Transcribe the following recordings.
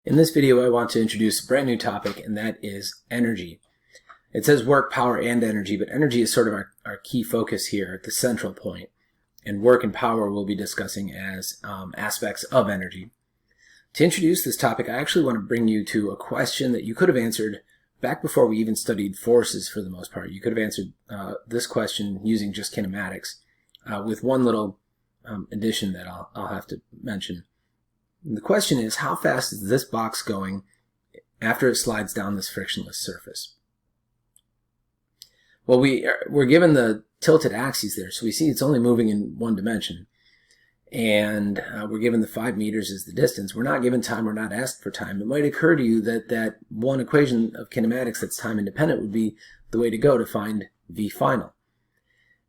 In this video, I want to introduce a brand new topic, and that is energy. It says work, power, and energy, but energy is sort of our key focus here at the central point. And work and power we'll be discussing as aspects of energy. To introduce this topic, I actually want to bring you to a question that you could have answered back before we even studied forces for the most part. You could have answered this question using just kinematics with one little addition that I'll have to mention. And the question is, how fast is this box going after it slides down this frictionless surface? Well, we're given the tilted axes there, so we see it's only moving in one dimension. And we're given the 5 meters as the distance. We're not given time, we're not asked for time. It might occur to you that that one equation of kinematics that's time independent would be the way to go to find V final.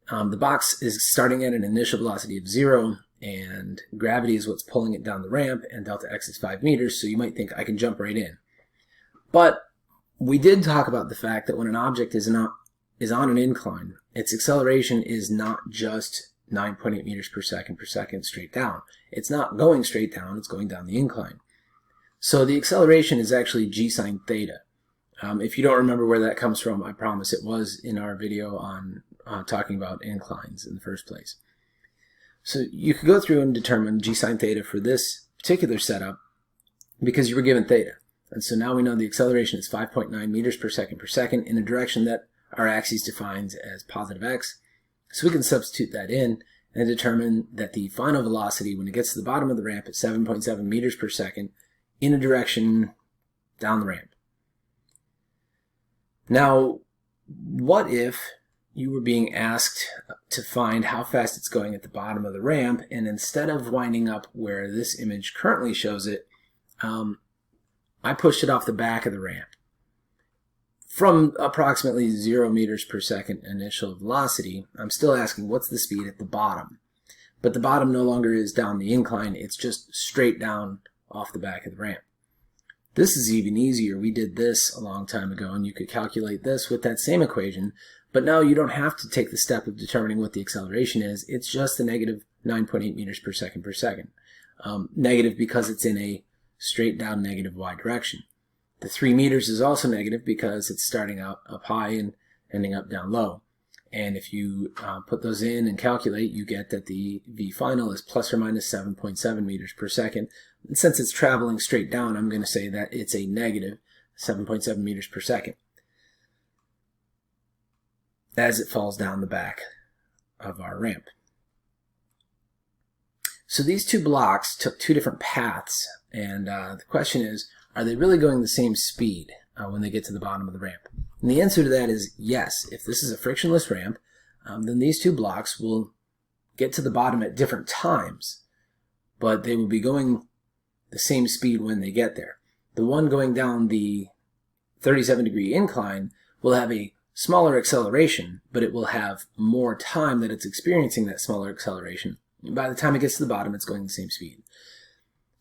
The box is starting at an initial velocity of 0, and gravity is what's pulling it down the ramp, and delta x is 5 meters, so you might think I can jump right in. But we did talk about the fact that when an object is on an incline, its acceleration is not just 9.8 meters per second straight down. It's not going straight down, it's going down the incline. So the acceleration is actually g sine theta. If you don't remember where that comes from, I promise it was in our video on talking about inclines in the first place. So you could go through and determine g sine theta for this particular setup because you were given theta. And so now we know the acceleration is 5.9 meters per second in a direction that our axis defines as positive x. So we can substitute that in and determine that the final velocity when it gets to the bottom of the ramp is 7.7 meters per second in a direction down the ramp. Now, what if you were being asked to find how fast it's going at the bottom of the ramp, and instead of winding up where this image currently shows it, I pushed it off the back of the ramp from approximately 0 meters per second initial velocity. I'm still asking what's the speed at the bottom, but the bottom no longer is down the incline, it's just straight down off the back of the ramp. This is even easier. We did this a long time ago, and you could calculate this with that same equation, but now you don't have to take the step of determining what the acceleration is. It's just the negative 9.8 meters per second. Negative because it's in a straight down negative y direction. The 3 meters is also negative because it's starting out up high and ending up down low. And if you put those in and calculate, you get that the V final is plus or minus 7.7 meters per second. And since it's traveling straight down, I'm going to say that it's a negative 7.7 meters per second as it falls down the back of our ramp. So these two blocks took two different paths, and the question is, are they really going the same speed when they get to the bottom of the ramp? And the answer to that is yes. If this is a frictionless ramp, then these two blocks will get to the bottom at different times, but they will be going the same speed when they get there. The one going down the 37-degree incline will have a smaller acceleration, but it will have more time that it's experiencing that smaller acceleration. And by the time it gets to the bottom, it's going the same speed.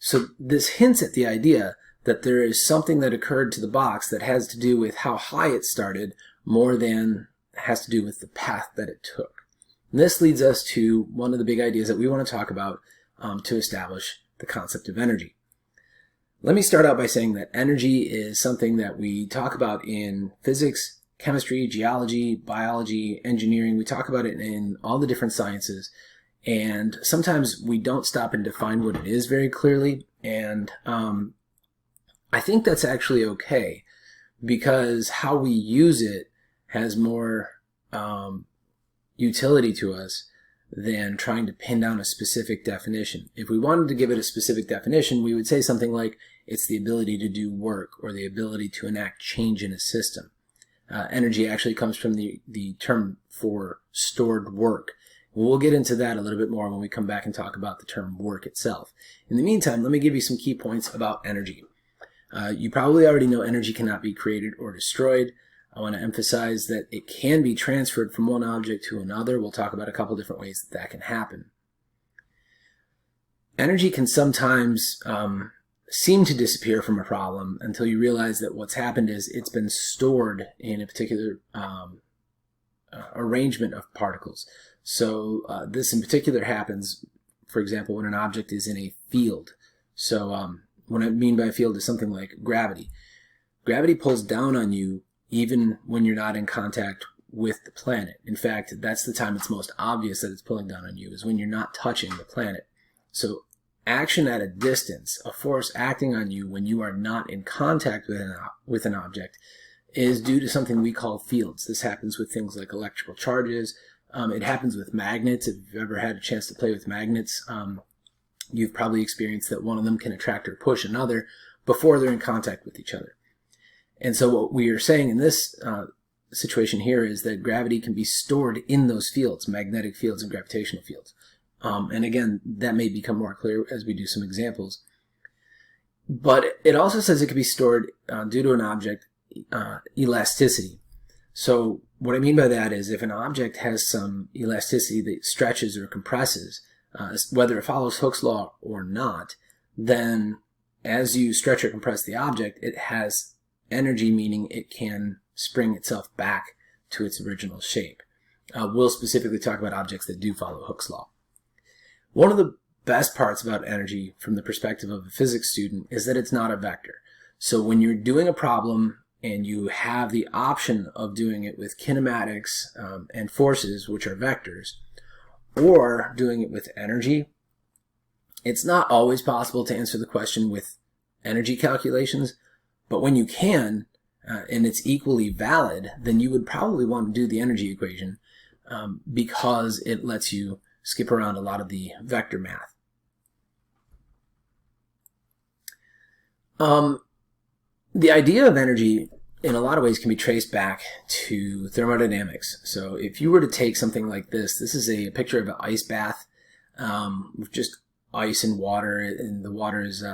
So this hints at the idea that there is something that occurred to the box that has to do with how high it started more than has to do with the path that it took. And this leads us to one of the big ideas that we want to talk about to establish the concept of energy. Let me start out by saying that energy is something that we talk about in physics, chemistry, geology, biology, engineering. We talk about it in all the different sciences, and sometimes we don't stop and define what it is very clearly, and I think that's actually okay, because how we use it has more utility to us than trying to pin down a specific definition. If we wanted to give it a specific definition, we would say something like it's the ability to do work or the ability to enact change in a system. Energy actually comes from the term for stored work. We'll get into that a little bit more when we come back and talk about the term work itself. In the meantime, let me give you some key points about energy. You probably already know energy cannot be created or destroyed. I want to emphasize that it can be transferred from one object to another. We'll talk about a couple different ways that can happen. Energy can sometimes seem to disappear from a problem until you realize that what's happened is it's been stored in a particular arrangement of particles. So this in particular happens, for example, when an object is in a field. So what I mean by a field is something like gravity. Gravity pulls down on you even when you're not in contact with the planet. In fact, that's the time it's most obvious that it's pulling down on you, is when you're not touching the planet. So action at a distance, a force acting on you when you are not in contact with an object, is due to something we call fields. This happens with things like electrical charges. It happens with magnets. If you've ever had a chance to play with magnets, you've probably experienced that one of them can attract or push another before they're in contact with each other. And so what we are saying in this situation here is that gravity can be stored in those fields, magnetic fields and gravitational fields. And again, that may become more clear as we do some examples. But it also says it can be stored due to an object elasticity. So what I mean by that is if an object has some elasticity that stretches or compresses, whether it follows Hooke's law or not, then as you stretch or compress the object, it has energy, meaning it can spring itself back to its original shape. We'll specifically talk about objects that do follow Hooke's law. One of the best parts about energy from the perspective of a physics student is that it's not a vector. So when you're doing a problem and you have the option of doing it with kinematics and forces, which are vectors, or doing it with energy, it's not always possible to answer the question with energy calculations, but when you can, and it's equally valid, then you would probably want to do the energy equation because it lets you skip around a lot of the vector math. The idea of energy in a lot of ways can be traced back to thermodynamics. So if you were to take something like this is a picture of an ice bath with just ice and water, and the water is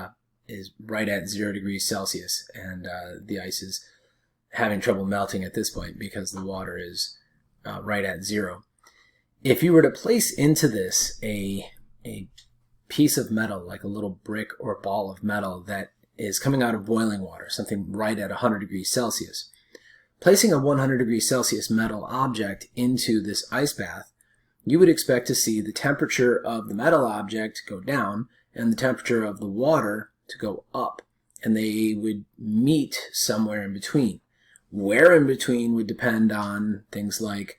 right at 0 degrees Celsius, and the ice is having trouble melting at this point because the water is right at 0. If you were to place into this a piece of metal, like a little brick or ball of metal that is coming out of boiling water, something right at 100 degrees Celsius, placing a 100 degrees Celsius metal object into this ice bath, you would expect to see the temperature of the metal object go down and the temperature of the water to go up, and they would meet somewhere in between. Where in between would depend on things like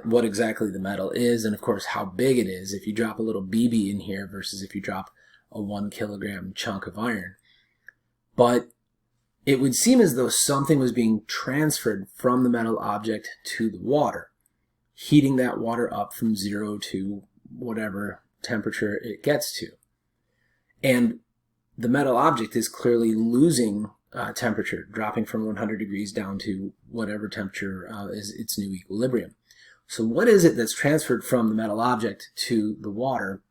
what exactly the metal is, and of course how big it is. If you drop a little BB in here versus if you drop a 1 kilogram chunk of iron. But it would seem as though something was being transferred from the metal object to the water, heating that water up from 0 to whatever temperature it gets to. And the metal object is clearly losing temperature, dropping from 100 degrees down to whatever temperature is its new equilibrium. So what is it that's transferred from the metal object to the water?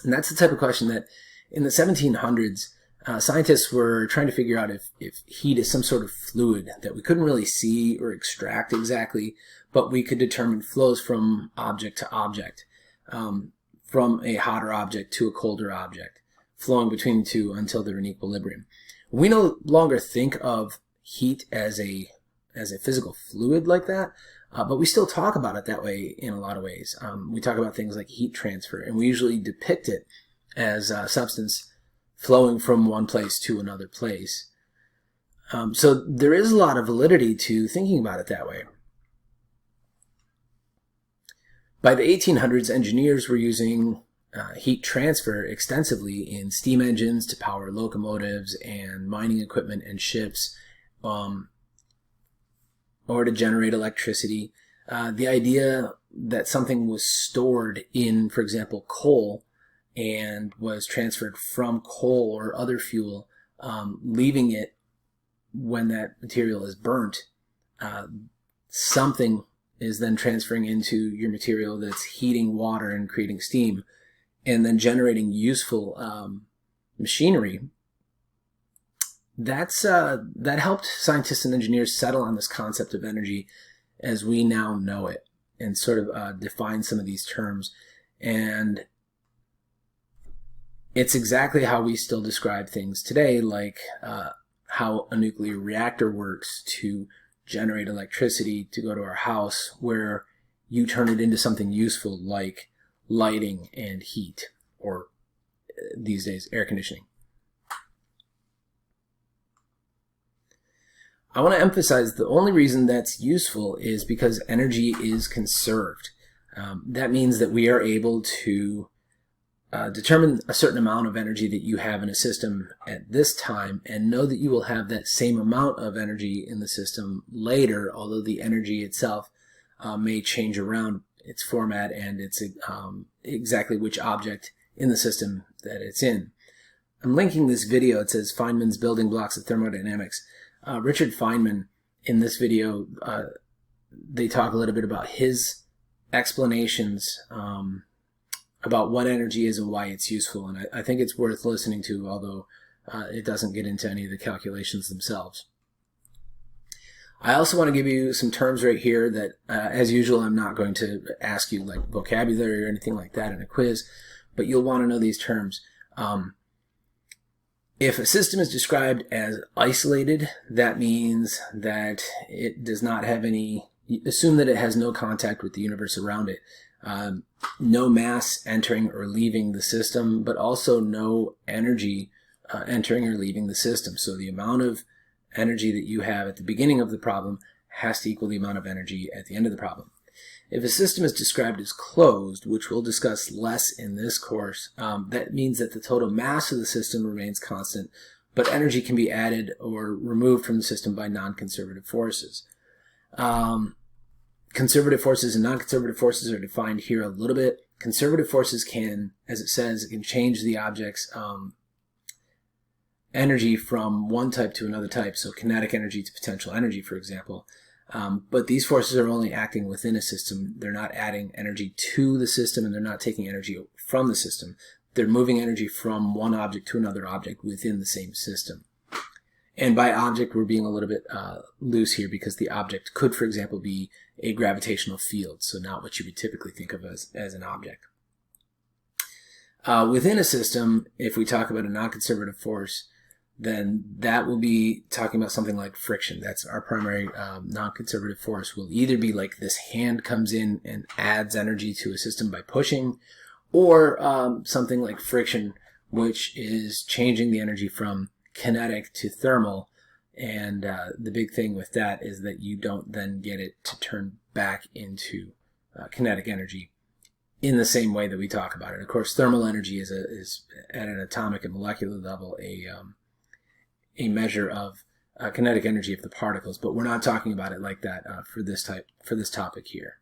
And that's the type of question that in the 1700s, scientists were trying to figure out if heat is some sort of fluid that we couldn't really see or extract exactly, but we could determine flows from object to object, from a hotter object to a colder object, flowing between the two until they're in equilibrium. We no longer think of heat as a physical fluid like that, but we still talk about it that way in a lot of ways. We talk about things like heat transfer, and we usually depict it as a substance flowing from one place to another place. So there is a lot of validity to thinking about it that way. By the 1800s, engineers were using heat transfer extensively in steam engines to power locomotives and mining equipment and ships, or to generate electricity. The idea that something was stored in, for example, coal, and was transferred from coal or other fuel, leaving it when that material is burnt, something is then transferring into your material that's heating water and creating steam, and then generating useful machinery. That helped scientists and engineers settle on this concept of energy as we now know it, and sort of define some of these terms. And it's exactly how we still describe things today, like how a nuclear reactor works to generate electricity to go to our house, where you turn it into something useful like lighting and heat, or these days, air conditioning. I want to emphasize the only reason that's useful is because energy is conserved. That means that we are able to determine a certain amount of energy that you have in a system at this time and know that you will have that same amount of energy in the system later, although the energy itself may change around its format and its exactly which object in the system that it's in. I'm linking this video. It says Feynman's Building Blocks of Thermodynamics. Richard Feynman, in this video, they talk a little bit about his explanations about what energy is and why it's useful, and I think it's worth listening to, although it doesn't get into any of the calculations themselves. I also want to give you some terms right here that, as usual, I'm not going to ask you like vocabulary or anything like that in a quiz, but you'll want to know these terms. If a system is described as isolated, that means that it does not have any, assume that it has no contact with the universe around it. No mass entering or leaving the system, but also no energy entering or leaving the system. So the amount of energy that you have at the beginning of the problem has to equal the amount of energy at the end of the problem. If a system is described as closed, which we'll discuss less in this course, that means that the total mass of the system remains constant, but energy can be added or removed from the system by non-conservative forces. Conservative forces and non-conservative forces are defined here a little bit. Conservative forces can, as it says, it can change the object's energy from one type to another type, so kinetic energy to potential energy, for example. But these forces are only acting within a system. They're not adding energy to the system, and they're not taking energy from the system. They're moving energy from one object to another object within the same system. And by object, we're being a little bit loose here because the object could, for example, be a gravitational field, so not what you would typically think of as an object. Within a system, if we talk about a non-conservative force, then that will be talking about something like friction. That's our primary non-conservative force. Will either be like this hand comes in and adds energy to a system by pushing, or something like friction, which is changing the energy from kinetic to thermal. And the big thing with that is that you don't then get it to turn back into kinetic energy in the same way that we talk about it. Of course, thermal energy is at an atomic and molecular level a measure of kinetic energy of the particles, but we're not talking about it like that for this topic here.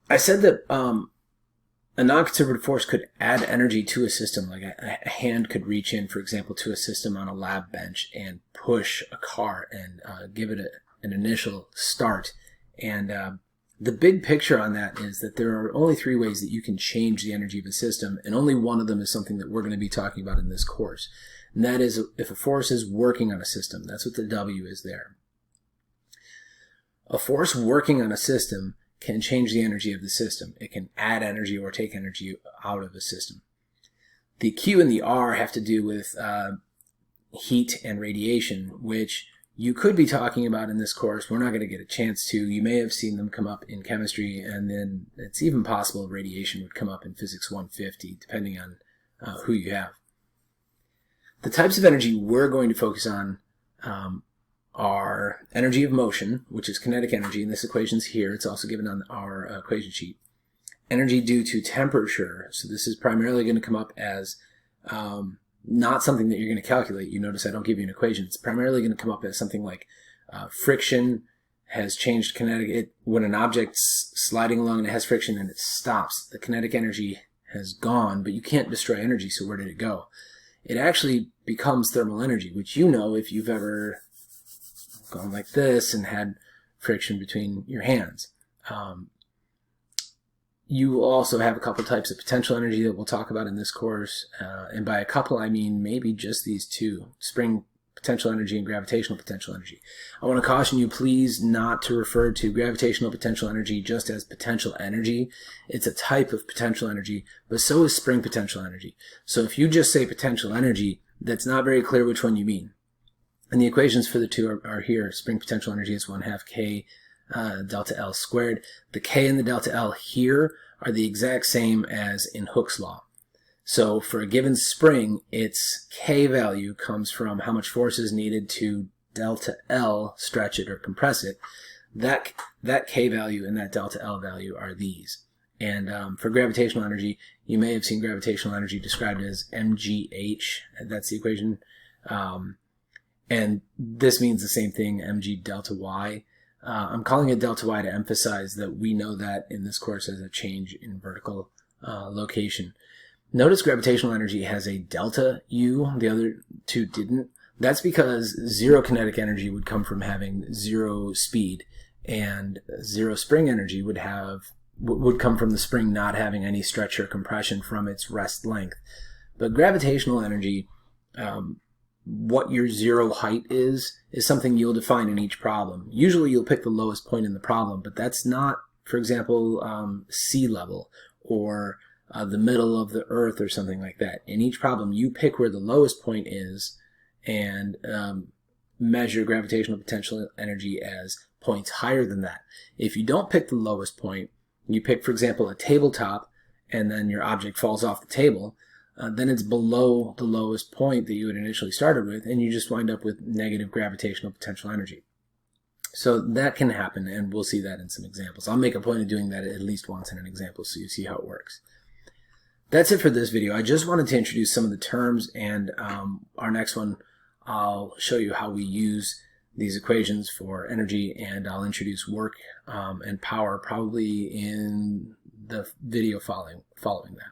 I said that a non-conservative force could add energy to a system, like a hand could reach in, for example, to a system on a lab bench and push a car and give it an initial start. And the big picture on that is that there are only three ways that you can change the energy of a system, and only one of them is something that we're going to be talking about in this course. And that is if a force is working on a system. That's what the W is there. A force working on a system can change the energy of the system. It can add energy or take energy out of a system. The Q and the R have to do with heat and radiation, which you could be talking about in this course. We're not going to get a chance to. You may have seen them come up in chemistry, and then it's even possible radiation would come up in physics 150, depending on who you have. The types of energy we're going to focus on are energy of motion, which is kinetic energy, and this equation's here. It's also given on our equation sheet. Energy due to temperature, so this is primarily going to come up as not something that you're going to calculate. You notice I don't give you an equation. It's primarily going to come up as something like friction has changed kinetic. When an object's sliding along and it has friction and it stops, the kinetic energy has gone, but you can't destroy energy, so where did it go? It actually becomes thermal energy, which you know if you've ever gone like this and had friction between your hands. You will also have a couple types of potential energy that we'll talk about in this course. And by a couple, I mean maybe just these two, spring potential energy and gravitational potential energy. I want to caution you, please, not to refer to gravitational potential energy just as potential energy. It's a type of potential energy, but so is spring potential energy. So if you just say potential energy, that's not very clear which one you mean. And the equations for the two are here. Spring potential energy is 1/2 K delta L squared. The K and the delta L here are the exact same as in Hooke's law. So for a given spring, its K value comes from how much force is needed to delta L stretch it or compress it. That K value and that delta L value are these. And for gravitational energy, you may have seen gravitational energy described as mgh. That's the equation. And this means the same thing, mg delta y. I'm calling it delta y to emphasize that we know that in this course as a change in vertical location. Notice gravitational energy has a delta U, the other two didn't. That's because zero kinetic energy would come from having zero speed, and zero spring energy would come from the spring not having any stretch or compression from its rest length. But gravitational energy, what your zero height is something you'll define in each problem. Usually you'll pick the lowest point in the problem, but that's not, for example, sea level or the middle of the earth or something like that. In each problem, you pick where the lowest point is and measure gravitational potential energy as points higher than that. If you don't pick the lowest point, you pick, for example, a tabletop, and then your object falls off the table, then it's below the lowest point that you had initially started with, and you just wind up with negative gravitational potential energy. So that can happen, and we'll see that in some examples. I'll make a point of doing that at least once in an example so you see how it works. That's it for this video. I just wanted to introduce some of the terms, and our next one I'll show you how we use these equations for energy, and I'll introduce work and power probably in the video following that.